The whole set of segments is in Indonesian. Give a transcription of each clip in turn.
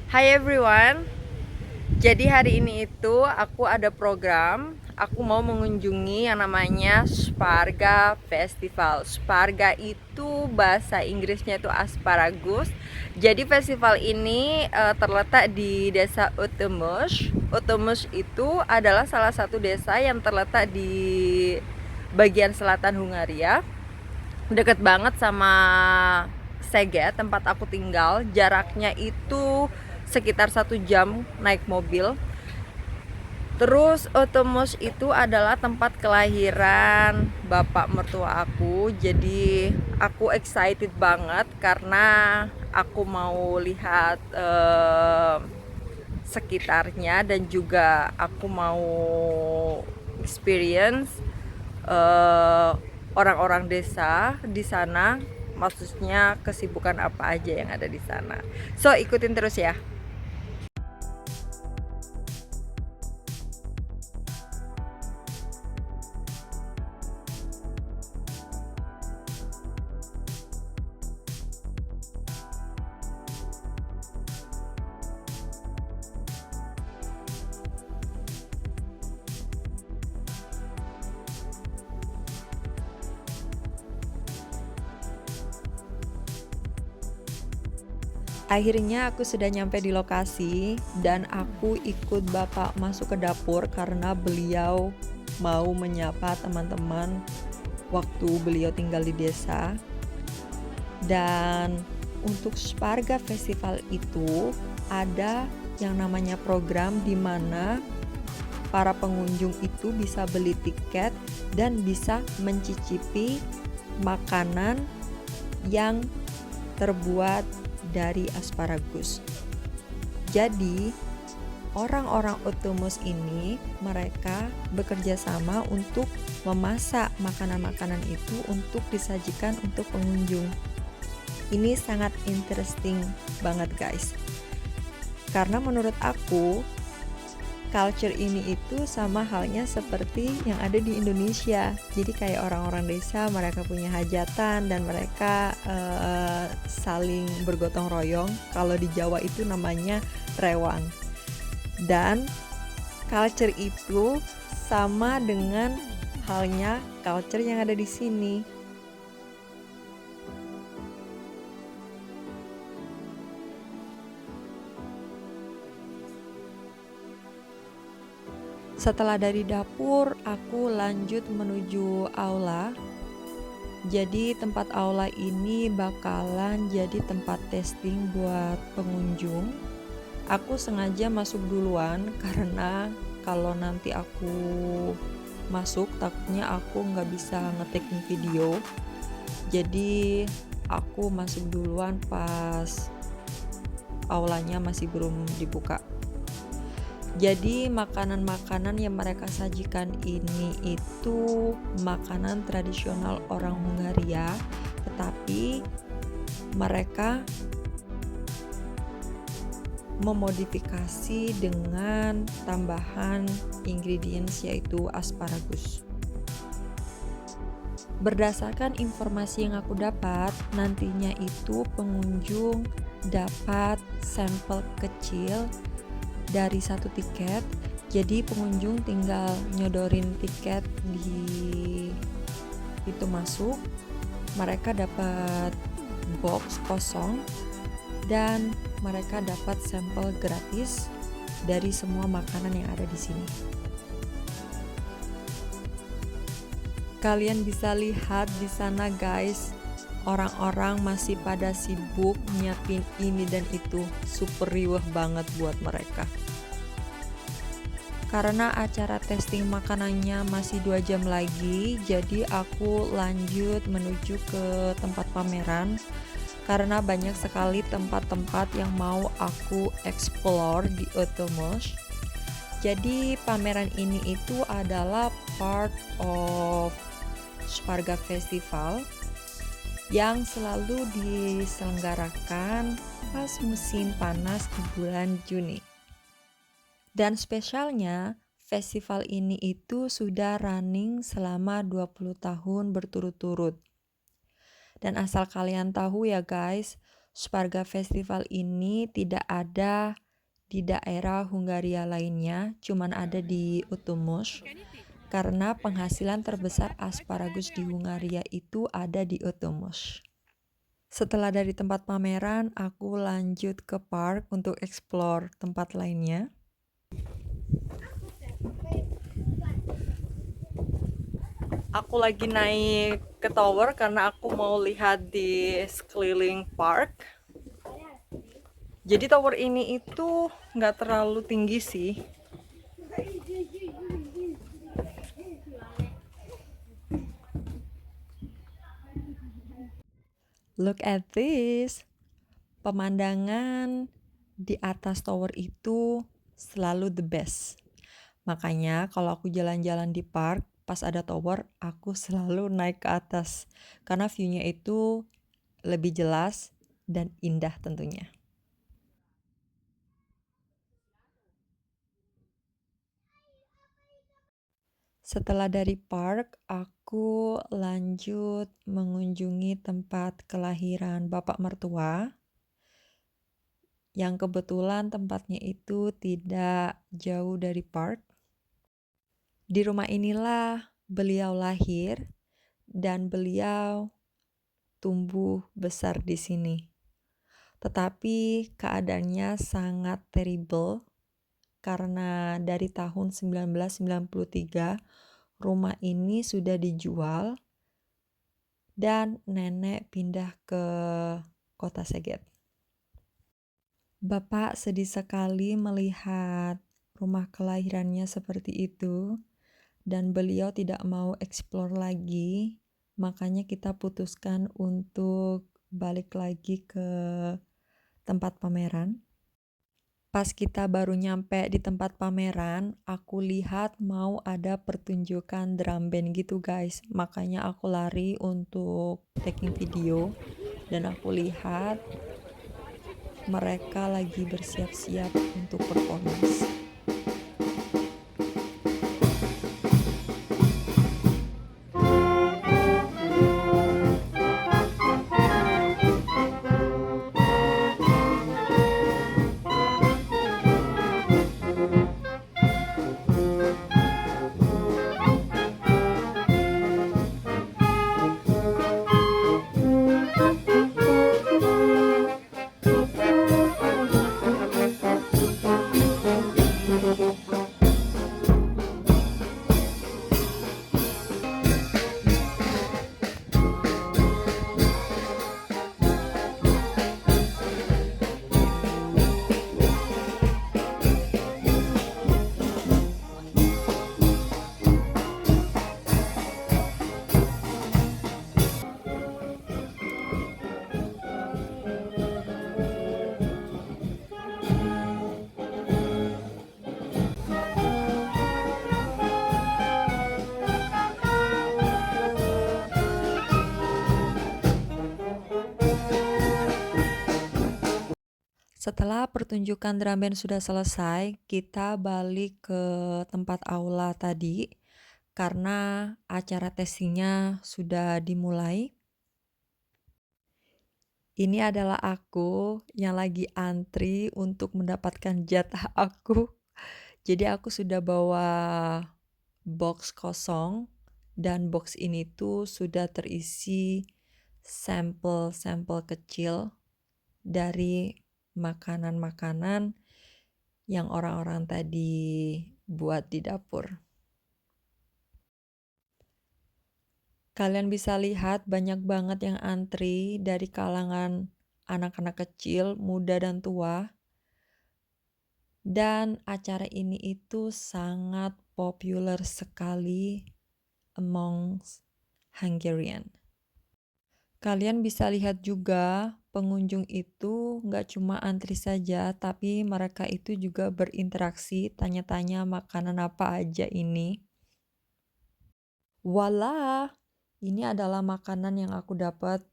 Hai everyone. Jadi hari ini itu aku ada program. Aku mau mengunjungi yang namanya Sparga Festival. Sparga itu bahasa Inggrisnya itu asparagus. Jadi festival ini terletak di Desa Utemus. Utemus itu adalah salah satu desa yang terletak di bagian selatan Hungaria. Deket banget sama Szeged tempat aku tinggal. Jaraknya itu sekitar 1 jam naik mobil. Terus Otomos itu adalah tempat kelahiran bapak mertua aku. Jadi aku excited banget karena aku mau lihat sekitarnya, dan juga aku mau experience eh, orang-orang desa di sana, maksudnya kesibukan apa aja yang ada di sana. So ikutin terus ya. Akhirnya aku sudah nyampe di lokasi dan aku ikut bapak masuk ke dapur karena beliau mau menyapa teman-teman waktu beliau tinggal di desa. Dan untuk Sparga Festival itu ada yang namanya program di mana para pengunjung itu bisa beli tiket dan bisa mencicipi makanan yang terbuat dari asparagus. Jadi orang-orang Otomus ini mereka bekerja sama untuk memasak makanan-makanan itu untuk disajikan untuk pengunjung. Ini sangat interesting banget guys. Karena menurut aku culture ini itu sama halnya seperti yang ada di Indonesia. Jadi kayak orang-orang desa mereka punya hajatan dan mereka saling bergotong royong. Kalau di Jawa itu namanya rewang. Dan culture itu sama dengan halnya culture yang ada di sini. Setelah dari dapur, aku lanjut menuju aula. Jadi tempat aula ini bakalan jadi tempat testing buat pengunjung. Aku sengaja masuk duluan karena kalau nanti aku masuk takutnya aku nggak bisa nge-take video. Jadi aku masuk duluan pas aulanya masih belum dibuka. Jadi makanan-makanan yang mereka sajikan ini itu makanan tradisional orang Hungaria, tetapi mereka memodifikasi dengan tambahan ingredients yaitu asparagus. Berdasarkan informasi yang aku dapat, nantinya itu pengunjung dapat sampel kecil dari satu tiket. Jadi pengunjung tinggal nyodorin tiket di pintu masuk. Mereka dapat box kosong dan mereka dapat sampel gratis dari semua makanan yang ada di sini. Kalian bisa lihat di sana guys, orang-orang masih pada sibuk nyiapin ini dan itu, super riweh banget buat mereka. Karena acara testing makanannya masih 2 jam lagi, jadi aku lanjut menuju ke tempat pameran karena banyak sekali tempat-tempat yang mau aku explore di Otomos. Jadi pameran ini itu adalah part of Sparga Festival yang selalu diselenggarakan pas musim panas di bulan Juni. Dan spesialnya, festival ini itu sudah running selama 20 tahun berturut-turut. Dan asal kalian tahu ya guys, Sparga Festival ini tidak ada di daerah Hungaria lainnya, cuman ada di Utumus, karena penghasilan terbesar asparagus di Hungaria itu ada di Utumus. Setelah dari tempat pameran, aku lanjut ke park untuk explore tempat lainnya. Aku lagi naik ke tower karena aku mau lihat di sekeliling park. Jadi tower ini itu nggak terlalu tinggi sih. Look at this. Pemandangan di atas tower itu selalu the best. Makanya kalau aku jalan-jalan di park, pas ada tower, aku selalu naik ke atas. Karena view-nya itu lebih jelas dan indah tentunya. Setelah dari park, aku lanjut mengunjungi tempat kelahiran bapak mertua, yang kebetulan tempatnya itu tidak jauh dari park. Di rumah inilah beliau lahir dan beliau tumbuh besar di sini. Tetapi keadaannya sangat terrible karena dari tahun 1993 rumah ini sudah dijual dan nenek pindah ke kota Szeged. Bapak sedih sekali melihat rumah kelahirannya seperti itu dan beliau tidak mau eksplor lagi, makanya kita putuskan untuk balik lagi ke tempat pameran. Pas kita baru nyampe di tempat pameran, aku lihat mau ada pertunjukan drum band gitu guys. Makanya aku lari untuk taking video dan aku lihat mereka lagi bersiap-siap untuk performance. Setelah pertunjukan drum band sudah selesai, kita balik ke tempat aula tadi karena acara testingnya sudah dimulai. Ini adalah aku yang lagi antri untuk mendapatkan jatah aku. Jadi aku sudah bawa box kosong dan box ini tuh sudah terisi sampel-sampel kecil dari makanan-makanan yang orang-orang tadi buat di dapur. Kalian bisa lihat banyak banget yang antri dari kalangan anak-anak kecil, muda dan tua. Dan acara ini itu sangat populer sekali amongst Hungarian. Kalian bisa lihat juga pengunjung itu nggak cuma antri saja, tapi mereka itu juga berinteraksi, tanya-tanya makanan apa aja ini. Voila, ini adalah makanan yang aku dapat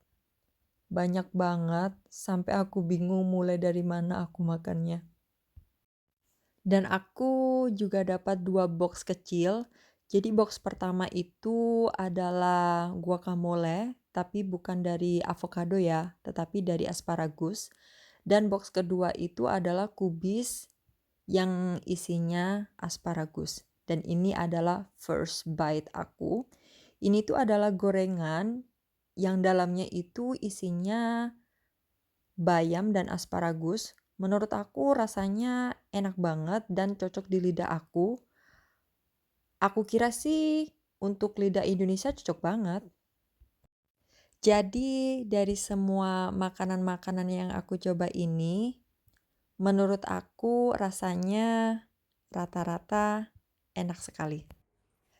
banyak banget, sampai aku bingung mulai dari mana aku makannya. Dan aku juga dapat 2 box kecil. Jadi box pertama itu adalah guacamole, tapi bukan dari avocado ya, tetapi dari asparagus. Dan box kedua itu adalah kubis yang isinya asparagus. Dan ini adalah first bite aku. Ini tuh adalah gorengan yang dalamnya itu isinya bayam dan asparagus. Menurut aku rasanya enak banget dan cocok di lidah aku. Aku kira sih untuk lidah Indonesia cocok banget. Jadi dari semua makanan-makanan yang aku coba ini, menurut aku rasanya rata-rata enak sekali.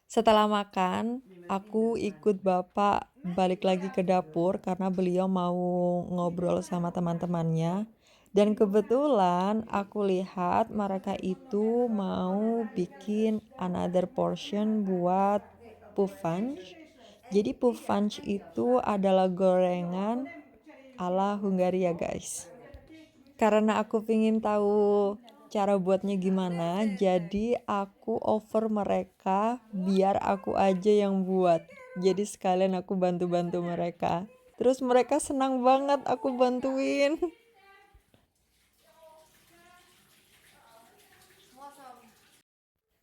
Setelah makan, aku ikut bapak balik lagi ke dapur karena beliau mau ngobrol sama teman-temannya. Dan kebetulan aku lihat mereka itu mau bikin another portion buat puffanj. Jadi puffanj itu adalah gorengan ala Hungaria guys. Karena aku pengen tahu cara buatnya gimana, jadi aku offer mereka biar aku aja yang buat. Jadi sekalian aku bantu-bantu mereka. Terus mereka senang banget aku bantuin.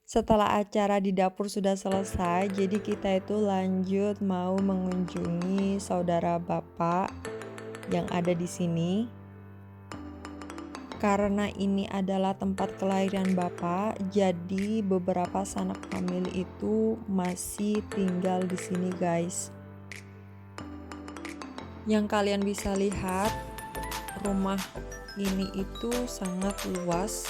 Setelah acara di dapur sudah selesai, jadi kita itu lanjut mau mengunjungi saudara bapak yang ada di sini. Karena ini adalah tempat kelahiran bapak, jadi beberapa sanak famili itu masih tinggal di sini guys. Yang kalian bisa lihat, rumah ini itu sangat luas.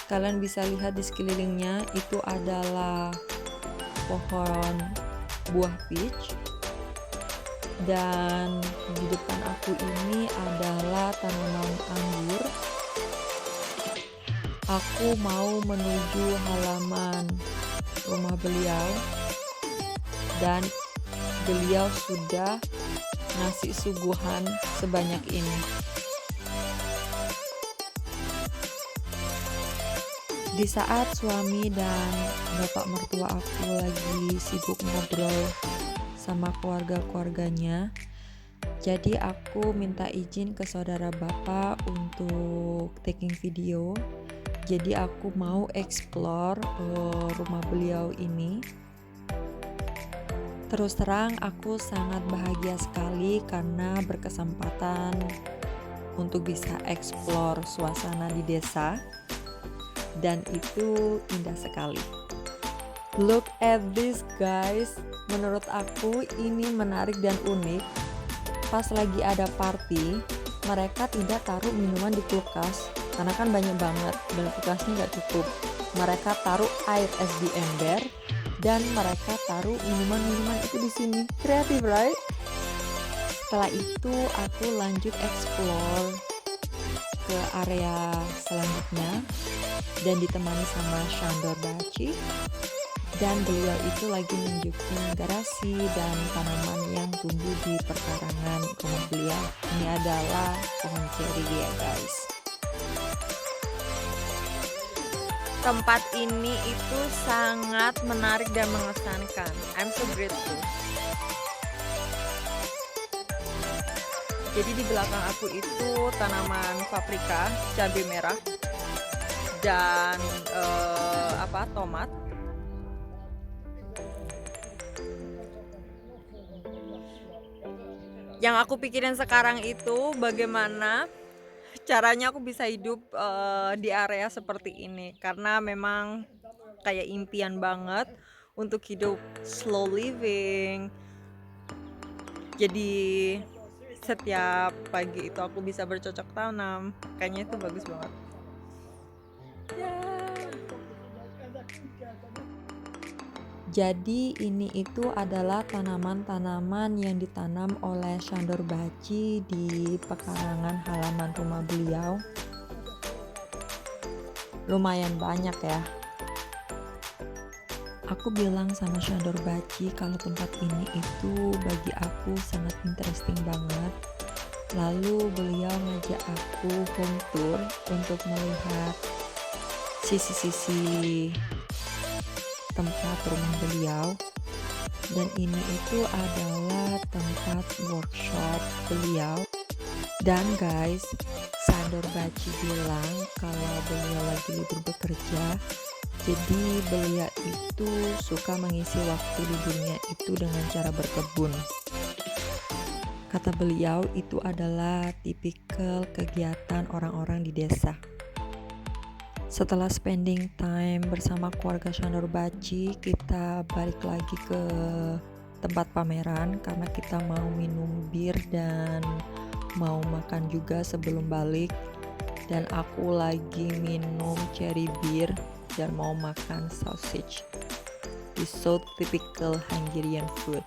Kalian bisa lihat di sekelilingnya itu adalah pohon buah peach. Dan di depan aku ini adalah tanaman anggur. Aku mau menuju halaman rumah beliau dan beliau sudah ngasih suguhan sebanyak ini. Di saat suami dan bapak mertua aku lagi sibuk ngobrol sama keluarga-keluarganya, jadi aku minta izin ke saudara bapak untuk taking video. Jadi aku mau explore rumah beliau ini. Terus terang aku sangat bahagia sekali karena berkesempatan untuk bisa explore suasana di desa. Dan itu indah sekali. Look at this guys. Menurut aku ini menarik dan unik. Pas lagi ada party, mereka tidak taruh minuman di kulkas karena kan banyak banget dan kulkasnya nggak cukup. Mereka taruh air es di ember dan mereka taruh minuman-minuman itu di sini. Kreatif, right? Setelah itu aku lanjut explore ke area selanjutnya dan ditemani sama Sandor Baci, dan beliau itu lagi nunjukin garasi dan tanaman yang tumbuh di perkarangan rumah beliau. Ini adalah pohon ceri ya guys. Tempat ini itu sangat menarik dan mengesankan. I'm so grateful. Jadi di belakang aku itu tanaman paprika, cabai merah, dan tomat. Yang aku pikirin sekarang itu bagaimana caranya aku bisa hidup di area seperti ini, karena memang kayak impian banget untuk hidup slow living. Jadi setiap pagi itu aku bisa bercocok tanam, kayaknya itu bagus banget. Jadi ini itu adalah tanaman-tanaman yang ditanam oleh Sandor Baci di pekarangan halaman rumah beliau. Lumayan banyak ya. Aku bilang sama Sandor Baci kalau tempat ini itu bagi aku sangat interesting banget. Lalu beliau ngajak aku home tour untuk melihat sisi-sisi tempat rumah beliau. dan ini itu adalah tempat workshop beliau. Dan guys, Sandor Baci bilang kalau beliau lagi libur bekerja, jadi beliau itu suka mengisi waktu liburnya itu dengan cara berkebun. Kata beliau itu adalah tipikal kegiatan orang-orang di desa. Setelah spending time bersama keluarga Sandor Baci, kita balik lagi ke tempat pameran karena kita mau minum bir dan mau makan juga sebelum balik. Dan aku lagi minum cherry beer dan mau makan sausage. It's so typical Hungarian food.